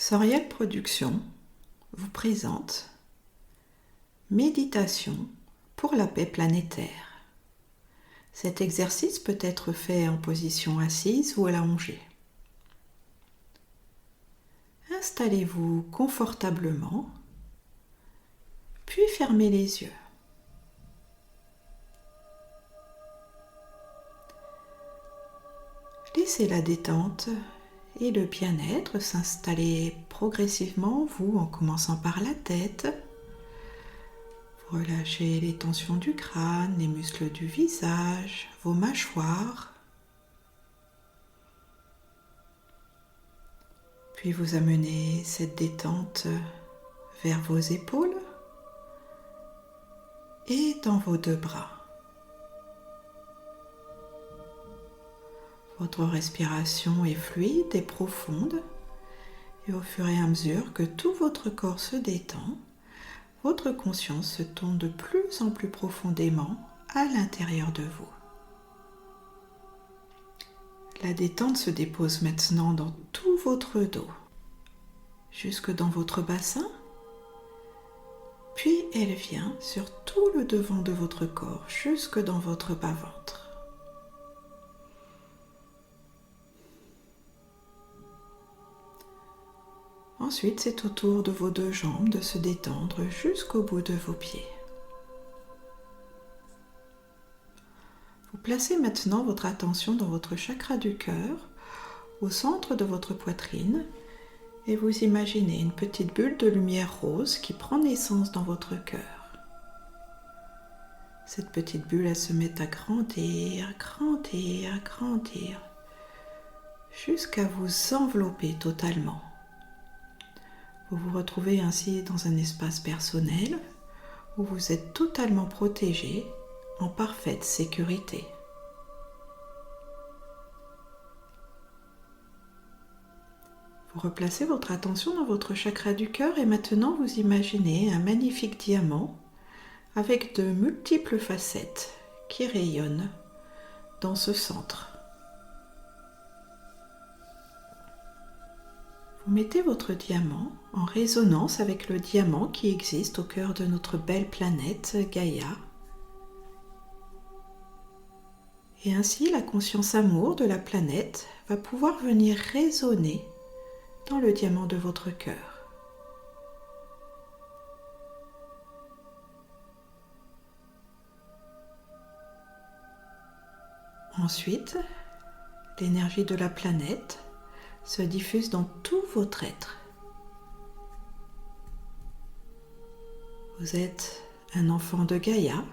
Soriel Productions vous présente Méditation pour la paix planétaire. Cet exercice peut être fait en position assise ou allongée. Installez-vous confortablement, puis fermez les yeux. Laissez la détente et le bien-être s'installer progressivement en vous en commençant par la tête. Vous relâchez les tensions du crâne, les muscles du visage, vos mâchoires. Puis vous amenez cette détente vers vos épaules et dans vos deux bras. Votre respiration est fluide et profonde et au fur et à mesure que tout votre corps se détend, votre conscience se tourne de plus en plus profondément à l'intérieur de vous. La détente se dépose maintenant dans tout votre dos, jusque dans votre bassin, puis elle vient sur tout le devant de votre corps, jusque dans votre bas-ventre. Ensuite, c'est au tour de vos deux jambes de se détendre jusqu'au bout de vos pieds. Vous placez maintenant votre attention dans votre chakra du cœur, au centre de votre poitrine, et vous imaginez une petite bulle de lumière rose qui prend naissance dans votre cœur. Cette petite bulle, elle se met à grandir, grandir, grandir, jusqu'à vous envelopper totalement. Vous vous retrouvez ainsi dans un espace personnel où vous êtes totalement protégé, en parfaite sécurité. Vous replacez votre attention dans votre chakra du cœur et maintenant vous imaginez un magnifique diamant avec de multiples facettes qui rayonnent dans ce centre. Vous mettez votre diamant en résonance avec le diamant qui existe au cœur de notre belle planète Gaïa. Et ainsi, la conscience amour de la planète va pouvoir venir résonner dans le diamant de votre cœur. Ensuite, l'énergie de la planète se diffuse dans tout votre être. Vous êtes un enfant de Gaïa,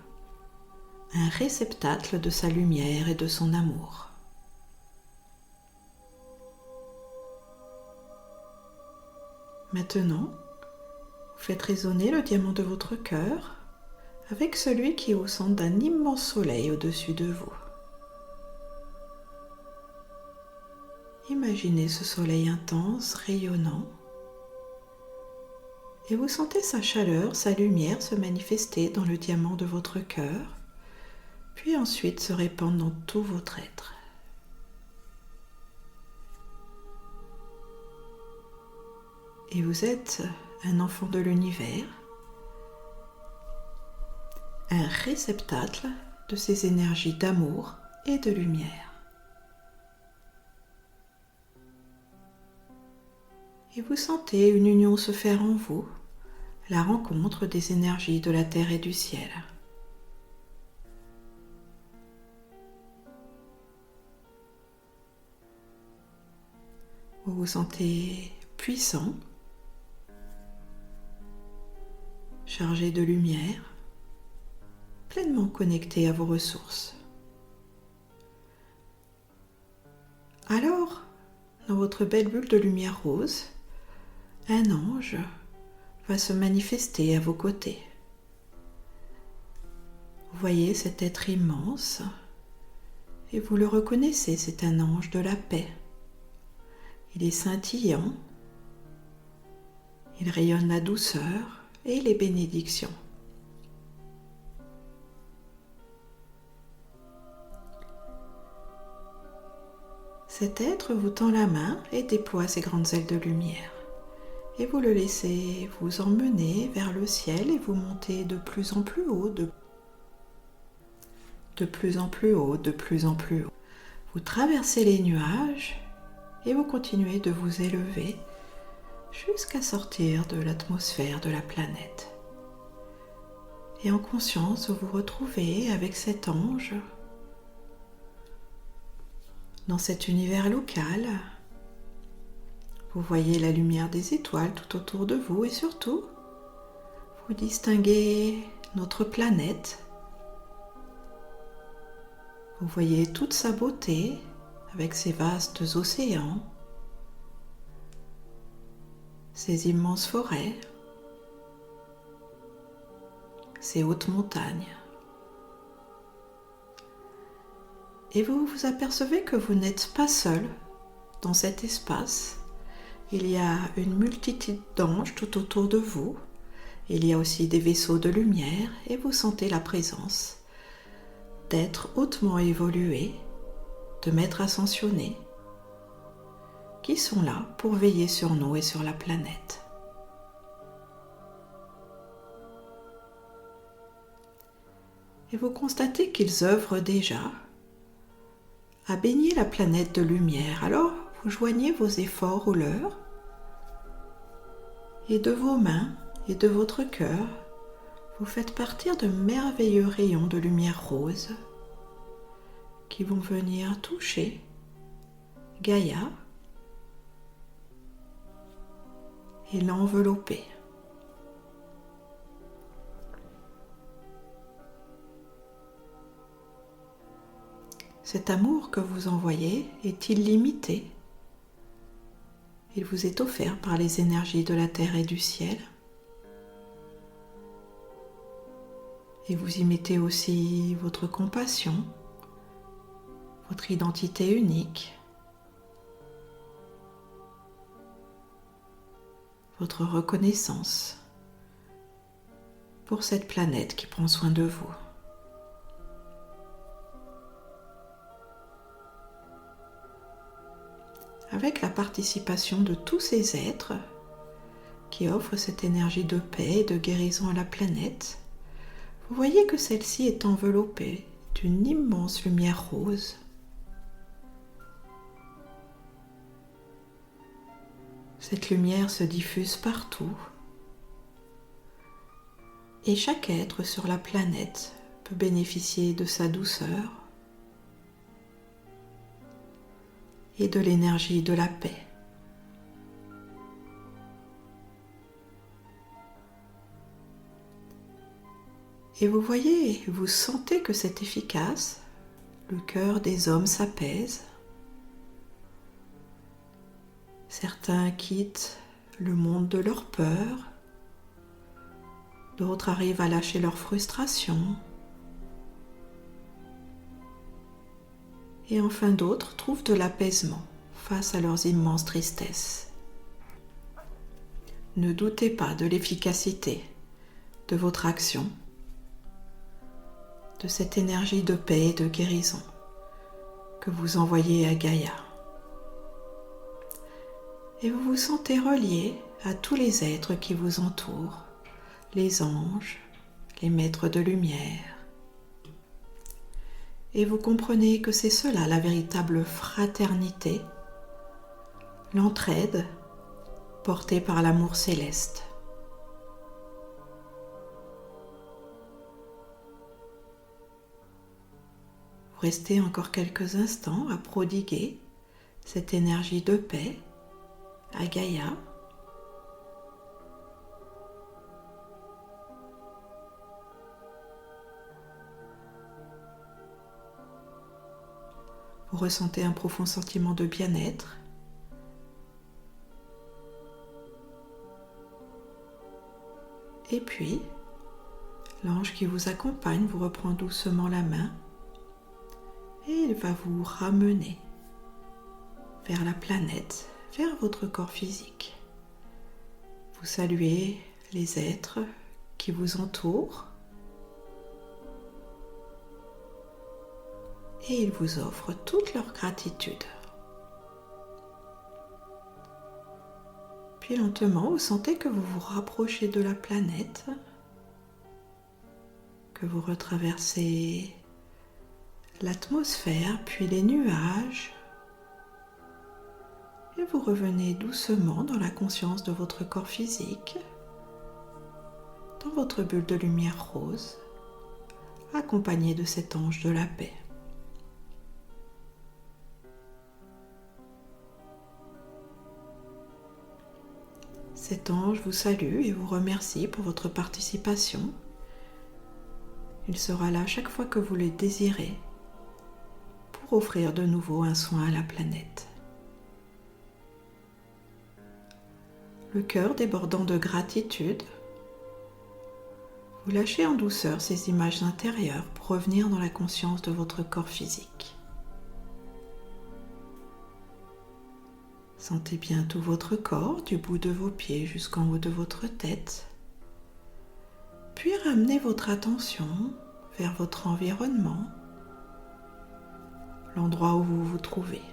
un réceptacle de sa lumière et de son amour. Maintenant, vous faites résonner le diamant de votre cœur avec celui qui est au centre d'un immense soleil au-dessus de vous. Imaginez ce soleil intense, rayonnant, et vous sentez sa chaleur, sa lumière se manifester dans le diamant de votre cœur, puis ensuite se répandre dans tout votre être. Et vous êtes un enfant de l'univers, un réceptacle de ces énergies d'amour et de lumière. Et vous sentez une union se faire en vous, la rencontre des énergies de la terre et du ciel. Vous vous sentez puissant, chargé de lumière, pleinement connecté à vos ressources. Alors, dans votre belle bulle de lumière rose, un ange va se manifester à vos côtés. Vous voyez cet être immense et vous le reconnaissez, c'est un ange de la paix. Il est scintillant, il rayonne la douceur et les bénédictions. Cet être vous tend la main et déploie ses grandes ailes de lumière. Et vous le laissez vous emmener vers le ciel et vous montez de plus en plus haut, de plus en plus haut, de plus en plus haut. Vous traversez les nuages et vous continuez de vous élever jusqu'à sortir de l'atmosphère de la planète. Et en conscience, vous vous retrouvez avec cet ange dans cet univers local. Vous voyez la lumière des étoiles tout autour de vous et surtout, vous distinguez notre planète. Vous voyez toute sa beauté avec ses vastes océans, ses immenses forêts, ses hautes montagnes. Et vous vous apercevez que vous n'êtes pas seul dans cet espace. Il y a une multitude d'anges tout autour de vous. Il y a aussi des vaisseaux de lumière et vous sentez la présence d'êtres hautement évolués, de maîtres ascensionnés, qui sont là pour veiller sur nous et sur la planète. Et vous constatez qu'ils œuvrent déjà à baigner la planète de lumière. Alors, vous joignez vos efforts aux leurs et de vos mains et de votre cœur, vous faites partir de merveilleux rayons de lumière rose qui vont venir toucher Gaïa et l'envelopper. Cet amour que vous envoyez est illimité. Il vous est offert par les énergies de la terre et du ciel. Et vous y mettez aussi votre compassion, votre identité unique, votre reconnaissance pour cette planète qui prend soin de vous. Avec la participation de tous ces êtres qui offrent cette énergie de paix et de guérison à la planète, vous voyez que celle-ci est enveloppée d'une immense lumière rose. Cette lumière se diffuse partout et chaque être sur la planète peut bénéficier de sa douceur et de l'énergie de la paix. Et vous voyez, vous sentez que c'est efficace, le cœur des hommes s'apaise. Certains quittent le monde de leur peur, d'autres arrivent à lâcher leur frustration, et enfin d'autres trouvent de l'apaisement face à leurs immenses tristesses. Ne doutez pas de l'efficacité de votre action, de cette énergie de paix et de guérison que vous envoyez à Gaïa. Et vous vous sentez relié à tous les êtres qui vous entourent, les anges, les maîtres de lumière. Et vous comprenez que c'est cela la véritable fraternité, l'entraide portée par l'amour céleste. Vous restez encore quelques instants à prodiguer cette énergie de paix à Gaïa. Vous ressentez un profond sentiment de bien-être. Et puis, l'ange qui vous accompagne vous reprend doucement la main et il va vous ramener vers la planète, vers votre corps physique. Vous saluez les êtres qui vous entourent et ils vous offrent toute leur gratitude. Puis lentement, vous sentez que vous vous rapprochez de la planète, que vous retraversez l'atmosphère, puis les nuages, et vous revenez doucement dans la conscience de votre corps physique, dans votre bulle de lumière rose, accompagné de cet ange de la paix. Cet ange vous salue et vous remercie pour votre participation. Il sera là chaque fois que vous le désirez pour offrir de nouveau un soin à la planète. Le cœur débordant de gratitude, vous lâchez en douceur ces images intérieures pour revenir dans la conscience de votre corps physique. Sentez bien tout votre corps, du bout de vos pieds jusqu'en haut de votre tête. Puis ramenez votre attention vers votre environnement, l'endroit où vous vous trouvez.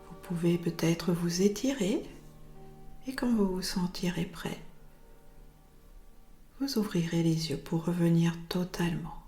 Vous pouvez peut-être vous étirer et quand vous vous sentirez prêt, vous ouvrirez les yeux pour revenir totalement.